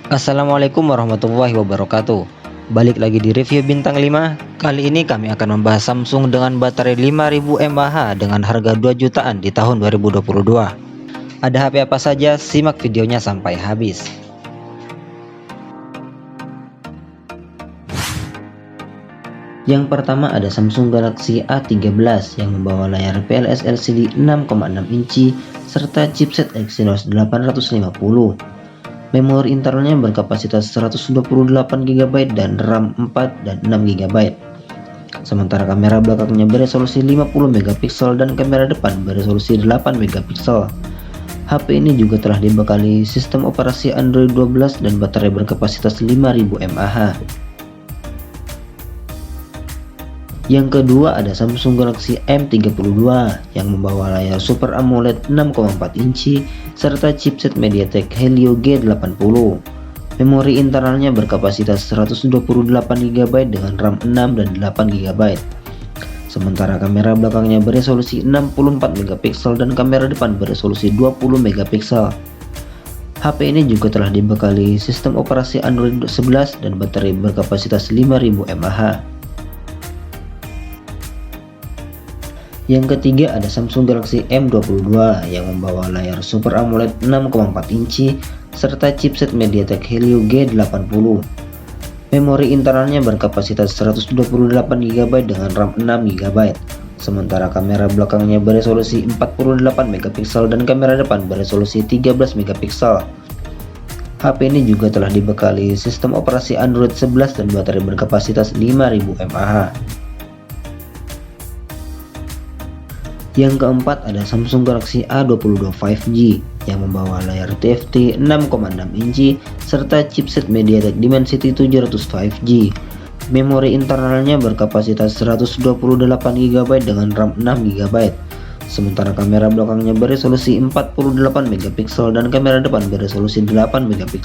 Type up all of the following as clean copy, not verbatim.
Assalamualaikum warahmatullahi wabarakatuh. Balik lagi di review bintang 5. Kali ini kami akan membahas Samsung dengan baterai 5000 mAh dengan harga 2 jutaan di tahun 2022. Ada HP apa saja? Simak videonya sampai habis. Yang pertama ada Samsung Galaxy A13 yang membawa layar PLS LCD 6,6 inci serta chipset Exynos 850. Memori internalnya berkapasitas 128 GB dan RAM 4 dan 6 GB. Sementara kamera belakangnya beresolusi 50 MP dan kamera depan beresolusi 8 MP. HP ini juga telah dibekali sistem operasi Android 12 dan baterai berkapasitas 5000 mAh. Yang kedua ada Samsung Galaxy M32 yang membawa layar Super AMOLED 6,4 inci serta chipset MediaTek Helio G80. Memori internalnya berkapasitas 128 GB dengan RAM 6 dan 8 GB. Sementara kamera belakangnya beresolusi 64 MP dan kamera depan beresolusi 20 MP. HP ini juga telah dibekali sistem operasi Android 11 dan baterai berkapasitas 5000 mAh. Yang ketiga ada Samsung Galaxy M22 yang membawa layar Super AMOLED 6,4 inci serta chipset MediaTek Helio G80. Memori internalnya berkapasitas 128 GB dengan RAM 6 GB. Sementara kamera belakangnya beresolusi 48 MP dan kamera depan beresolusi 13 MP. HP ini juga telah dibekali sistem operasi Android 11 dan baterai berkapasitas 5000 mAh. Yang keempat ada Samsung Galaxy A22 5G yang membawa layar TFT 6,6 inci serta chipset MediaTek Dimensity 700 5G. Memori internalnya berkapasitas 128 GB dengan RAM 6 GB. Sementara kamera belakangnya beresolusi 48 MP dan kamera depan beresolusi 8 MP.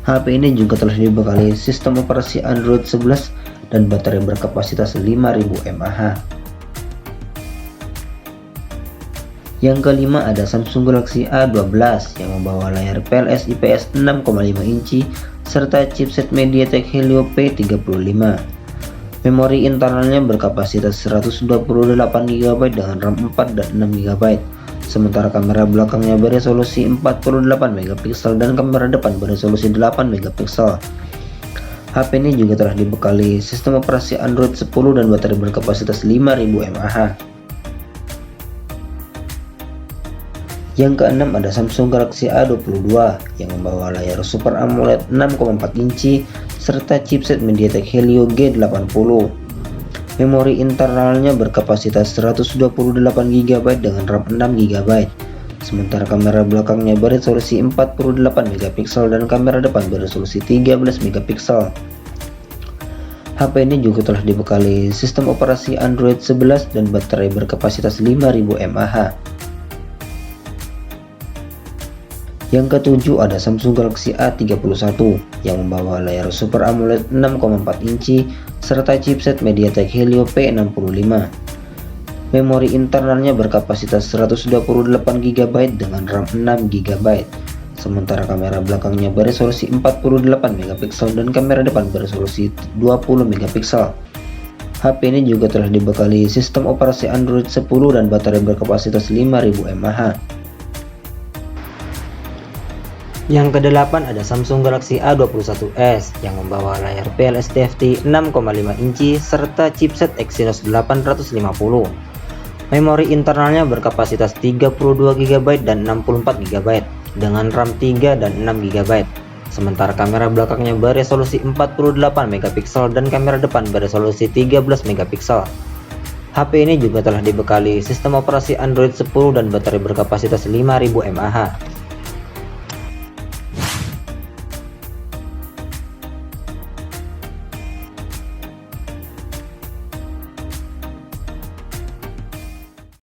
HP ini juga telah dibekali sistem operasi Android 11 dan baterai berkapasitas 5000 mAh. Yang kelima ada Samsung Galaxy A12 yang membawa layar PLS IPS 6,5 inci serta chipset MediaTek Helio P35. Memori internalnya berkapasitas 128 GB dengan RAM 4 dan 6 GB. Sementara kamera belakangnya beresolusi 48 MP dan kamera depan beresolusi 8 MP. HP ini juga telah dibekali sistem operasi Android 10 dan baterai berkapasitas 5000 mAh. Yang keenam ada Samsung Galaxy A22 yang membawa layar Super AMOLED 6,4 inci serta chipset MediaTek Helio G80. Memori internalnya berkapasitas 128 GB dengan RAM 6 GB. Sementara kamera belakangnya beresolusi 48 MP dan kamera depan beresolusi 13 MP. HP ini juga telah dibekali sistem operasi Android 11 dan baterai berkapasitas 5000 mAh. Yang ketujuh ada Samsung Galaxy A31 yang membawa layar Super AMOLED 6,4 inci serta chipset MediaTek Helio P65. Memori internalnya berkapasitas 128 GB dengan RAM 6 GB. Sementara kamera belakangnya beresolusi 48 MP dan kamera depan beresolusi 20 MP. HP ini juga telah dibekali sistem operasi Android 10 dan baterai berkapasitas 5000 mAh. Yang kedelapan ada Samsung Galaxy A21s yang membawa layar PLS TFT 6,5 inci serta chipset Exynos 850. Memori internalnya berkapasitas 32 GB dan 64 GB dengan RAM 3 dan 6 GB. Sementara kamera belakangnya beresolusi 48 MP dan kamera depan beresolusi 13 MP. HP ini juga telah dibekali sistem operasi Android 10 dan baterai berkapasitas 5000 mAh.